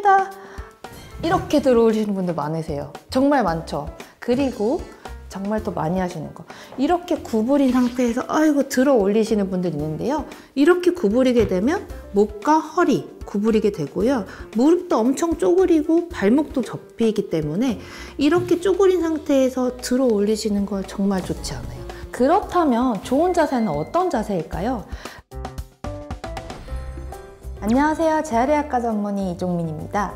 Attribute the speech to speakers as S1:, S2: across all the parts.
S1: 택배다 이렇게 들어오시는 분들 많으세요. 정말 많죠. 그리고 정말 또 많이 하시는 거, 이렇게 구부린 상태에서 아이고 들어 올리시는 분들이 있는데요. 이렇게 구부리게 되면 목과 허리 구부리게 되고요. 무릎도 엄청 쪼그리고 발목도 접히기 때문에 이렇게 쪼그린 상태에서 들어 올리시는 건 정말 좋지 않아요. 그렇다면 좋은 자세는 어떤 자세일까요? 안녕하세요. 재활의학과 전문의 이종민입니다.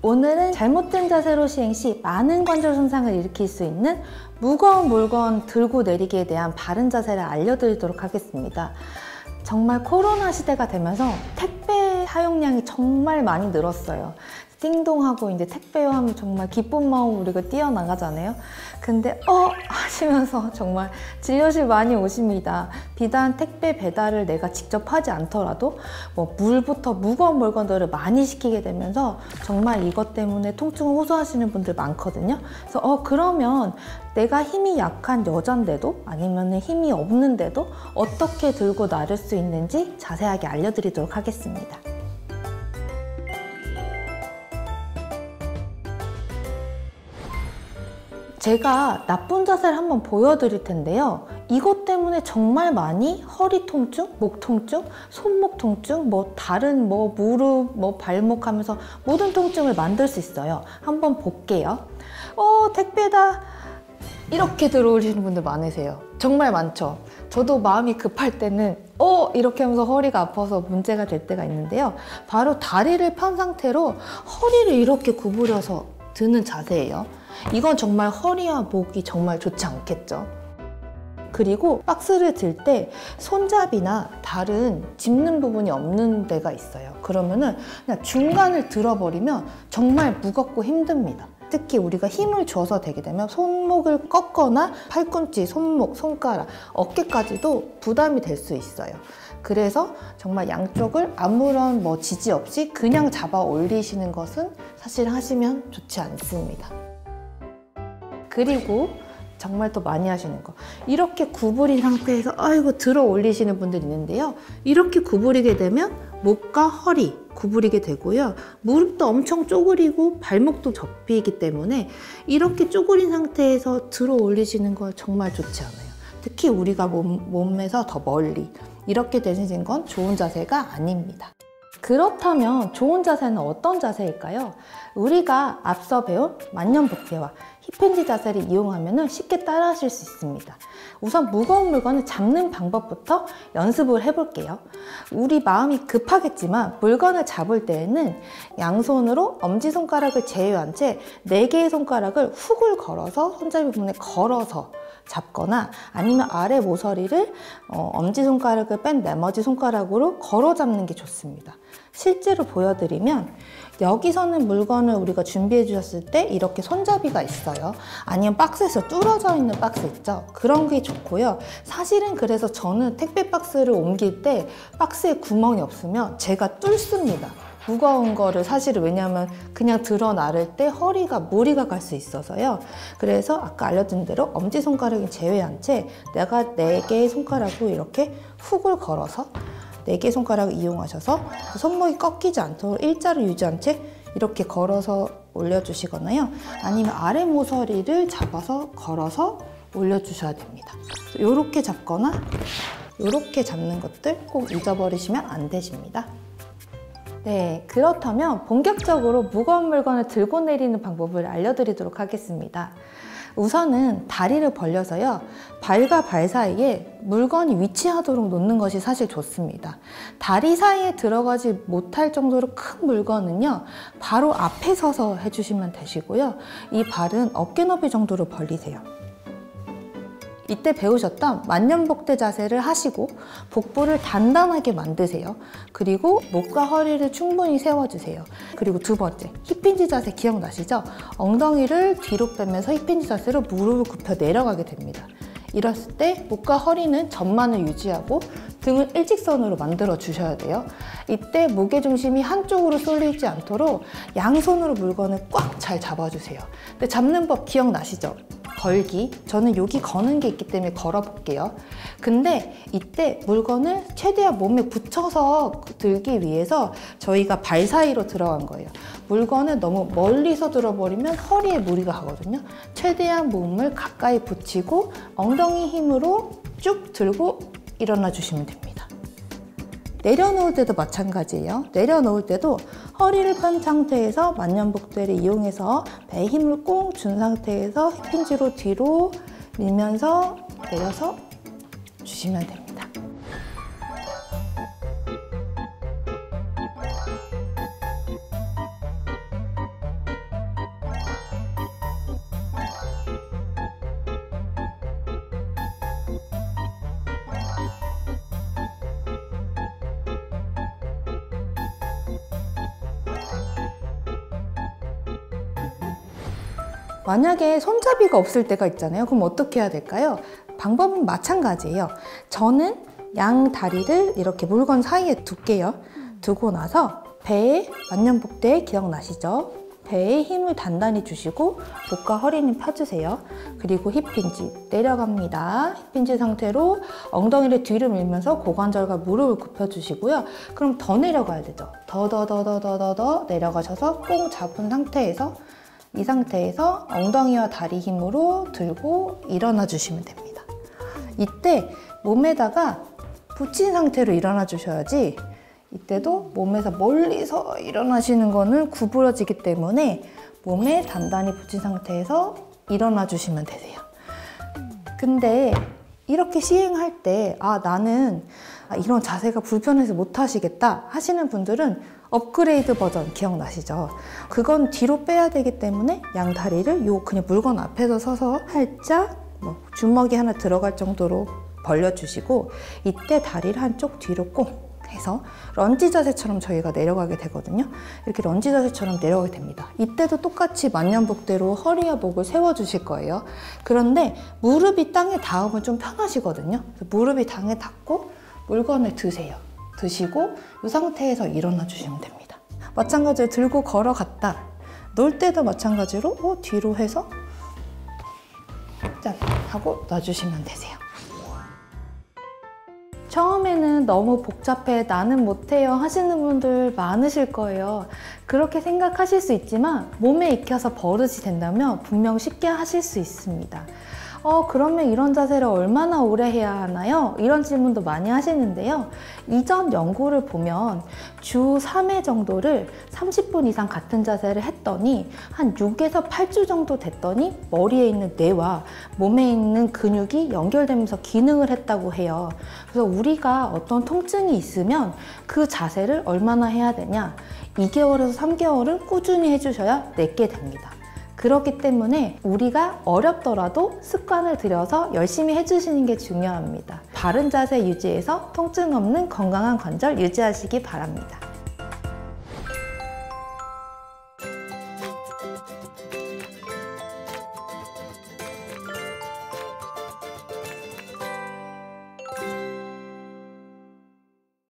S1: 오늘은 잘못된 자세로 시행 시 많은 관절 손상을 일으킬 수 있는 무거운 물건 들고 내리기에 대한 바른 자세를 알려드리도록 하겠습니다. 정말 코로나 시대가 되면서 택배 사용량이 정말 많이 늘었어요. 띵동하고 이제 택배요 하면 정말 기쁜 마음으로 우리가 뛰어나가잖아요. 근데 하시면서 정말 진료실 많이 오십니다. 비단 택배 배달을 내가 직접 하지 않더라도 물부터 무거운 물건들을 많이 시키게 되면서 정말 이것 때문에 통증을 호소하시는 분들 많거든요. 그래서 그러면 내가 힘이 약한 여잔데도 아니면 힘이 없는데도 어떻게 들고 나를 수 있는지 자세하게 알려드리도록 하겠습니다. 제가 나쁜 자세를 한번 보여드릴 텐데요. 이것 때문에 정말 많이 허리 통증, 목 통증, 손목 통증, 다른 무릎, 발목 하면서 모든 통증을 만들 수 있어요. 한번 볼게요. 택배다 이렇게 들어오시는 분들 많으세요. 정말 많죠. 저도 마음이 급할 때는 이렇게 하면서 허리가 아파서 문제가 될 때가 있는데요. 바로 다리를 편 상태로 허리를 이렇게 구부려서 드는 자세예요. 이건 정말 허리와 목이 정말 좋지 않겠죠. 그리고 박스를 들 때 손잡이나 다른 짚는 부분이 없는 데가 있어요. 그러면은 그냥 중간을 들어버리면 정말 무겁고 힘듭니다. 특히 우리가 힘을 줘서 되게 되면 손목을 꺾거나 팔꿈치, 손목, 손가락, 어깨까지도 부담이 될 수 있어요. 그래서 정말 양쪽을 아무런 지지 없이 그냥 잡아 올리시는 것은 사실 하시면 좋지 않습니다. 그리고 정말 또 많이 하시는 거, 이렇게 구부린 상태에서 아이고 들어 올리시는 분들이 있는데요. 이렇게 구부리게 되면 목과 허리 구부리게 되고요. 무릎도 엄청 쪼그리고 발목도 접히기 때문에 이렇게 쪼그린 상태에서 들어 올리시는 거 정말 좋지 않아요. 특히 우리가 몸에서 더 멀리 이렇게 되시는 건 좋은 자세가 아닙니다. 그렇다면 좋은 자세는 어떤 자세일까요? 우리가 앞서 배운 만년복대와 힙힌지 자세를 이용하면 쉽게 따라 하실 수 있습니다. 우선 무거운 물건을 잡는 방법부터 연습을 해볼게요. 우리 마음이 급하겠지만 물건을 잡을 때에는 양손으로 엄지손가락을 제외한 채 4개의 손가락을 훅을 걸어서 손잡이 부분에 걸어서 잡거나 아니면 아래 모서리를 엄지손가락을 뺀 나머지 손가락으로 걸어 잡는 게 좋습니다. 실제로 보여드리면 여기서는 물건을 우리가 준비해 주셨을 때 이렇게 손잡이가 있어요. 아니면 박스에서 뚫어져 있는 박스 있죠? 그런 게 좋고요. 사실은 그래서 저는 택배 박스를 옮길 때 박스에 구멍이 없으면 제가 뚫습니다. 무거운 거를 사실은 왜냐하면 그냥 들어 나를 때 무리가 갈 수 있어서요. 그래서 아까 알려드린 대로 엄지손가락을 제외한 채 내가 4개의 손가락으로 이렇게 훅을 걸어서 4개의 손가락을 이용하셔서 손목이 꺾이지 않도록 일자를 유지한 채 이렇게 걸어서 올려주시거나요. 아니면 아래 모서리를 잡아서 걸어서 올려주셔야 됩니다. 이렇게 잡거나 이렇게 잡는 것들 꼭 잊어버리시면 안 되십니다. 네, 그렇다면 본격적으로 무거운 물건을 들고 내리는 방법을 알려드리도록 하겠습니다. 우선은 다리를 벌려서요, 발과 발 사이에 물건이 위치하도록 놓는 것이 사실 좋습니다. 다리 사이에 들어가지 못할 정도로 큰 물건은요, 바로 앞에 서서 해주시면 되시고요. 이 발은 어깨 너비 정도로 벌리세요. 이때 배우셨던 만년복대 자세를 하시고 복부를 단단하게 만드세요. 그리고 목과 허리를 충분히 세워주세요. 그리고 두 번째, 힙힌지 자세 기억나시죠? 엉덩이를 뒤로 빼면서 힙힌지 자세로 무릎을 굽혀 내려가게 됩니다. 이랬을 때 목과 허리는 전만을 유지하고 등을 일직선으로 만들어 주셔야 돼요. 이때 무게중심이 한쪽으로 쏠리지 않도록 양손으로 물건을 꽉 잘 잡아주세요. 근데 잡는 법 기억나시죠? 걸기. 저는 여기 거는 게 있기 때문에 걸어 볼게요. 근데 이때 물건을 최대한 몸에 붙여서 들기 위해서 저희가 발 사이로 들어간 거예요. 물건을 너무 멀리서 들어버리면 허리에 무리가 가거든요. 최대한 몸을 가까이 붙이고 엉덩이 힘으로 쭉 들고 일어나 주시면 됩니다. 내려놓을 때도 마찬가지예요. 내려놓을 때도 허리를 편 상태에서 만년복대를 이용해서 배에 힘을 꽁 준 상태에서 힙힌지로 뒤로 밀면서 내려서 주시면 됩니다. 만약에 손잡이가 없을 때가 있잖아요. 그럼 어떻게 해야 될까요? 방법은 마찬가지예요. 저는 양 다리를 이렇게 물건 사이에 둘게요. 두고 나서 배에 만년복대 기억나시죠? 배에 힘을 단단히 주시고 목과 허리는 펴주세요. 그리고 힙힌지 내려갑니다. 힙힌지 상태로 엉덩이를 뒤로 밀면서 고관절과 무릎을 굽혀주시고요. 그럼 더 내려가야 되죠. 더 내려가셔서 꽁 잡은 상태에서 이 상태에서 엉덩이와 다리 힘으로 들고 일어나 주시면 됩니다. 이때 몸에다가 붙인 상태로 일어나 주셔야지 이때도 몸에서 멀리서 일어나시는 거는 구부러지기 때문에 몸에 단단히 붙인 상태에서 일어나 주시면 되세요. 근데 이렇게 시행할 때 나는 이런 자세가 불편해서 못 하시겠다 하시는 분들은 업그레이드 버전 기억나시죠? 그건 뒤로 빼야 되기 때문에 양 다리를 그냥 물건 앞에서 서서 살짝 주먹이 하나 들어갈 정도로 벌려주시고 이때 다리를 한쪽 뒤로 꽁 해서 런지 자세처럼 저희가 내려가게 되거든요. 이렇게 런지 자세처럼 내려가게 됩니다. 이때도 똑같이 만년복대로 허리와 목을 세워주실 거예요. 그런데 무릎이 땅에 닿으면 좀 편하시거든요. 무릎이 땅에 닿고 물건을 드세요. 드시고 이 상태에서 일어나 주시면 됩니다. 마찬가지로 들고 걸어갔다. 놓을 때도 마찬가지로 뒤로 해서 짠 하고 놔주시면 되세요. 처음에는 너무 복잡해, 나는 못해요 하시는 분들 많으실 거예요. 그렇게 생각하실 수 있지만 몸에 익혀서 버릇이 된다면 분명 쉽게 하실 수 있습니다. 그러면 이런 자세를 얼마나 오래 해야 하나요? 이런 질문도 많이 하시는데요. 이전 연구를 보면 주 3회 정도를 30분 이상 같은 자세를 했더니 한 6에서 8주 정도 됐더니 머리에 있는 뇌와 몸에 있는 근육이 연결되면서 기능을 했다고 해요. 그래서 우리가 어떤 통증이 있으면 그 자세를 얼마나 해야 되냐? 2개월에서 3개월은 꾸준히 해주셔야 낫게 됩니다. 그렇기 때문에 우리가 어렵더라도 습관을 들여서 열심히 해주시는 게 중요합니다. 바른 자세 유지해서 통증 없는 건강한 관절 유지하시기 바랍니다.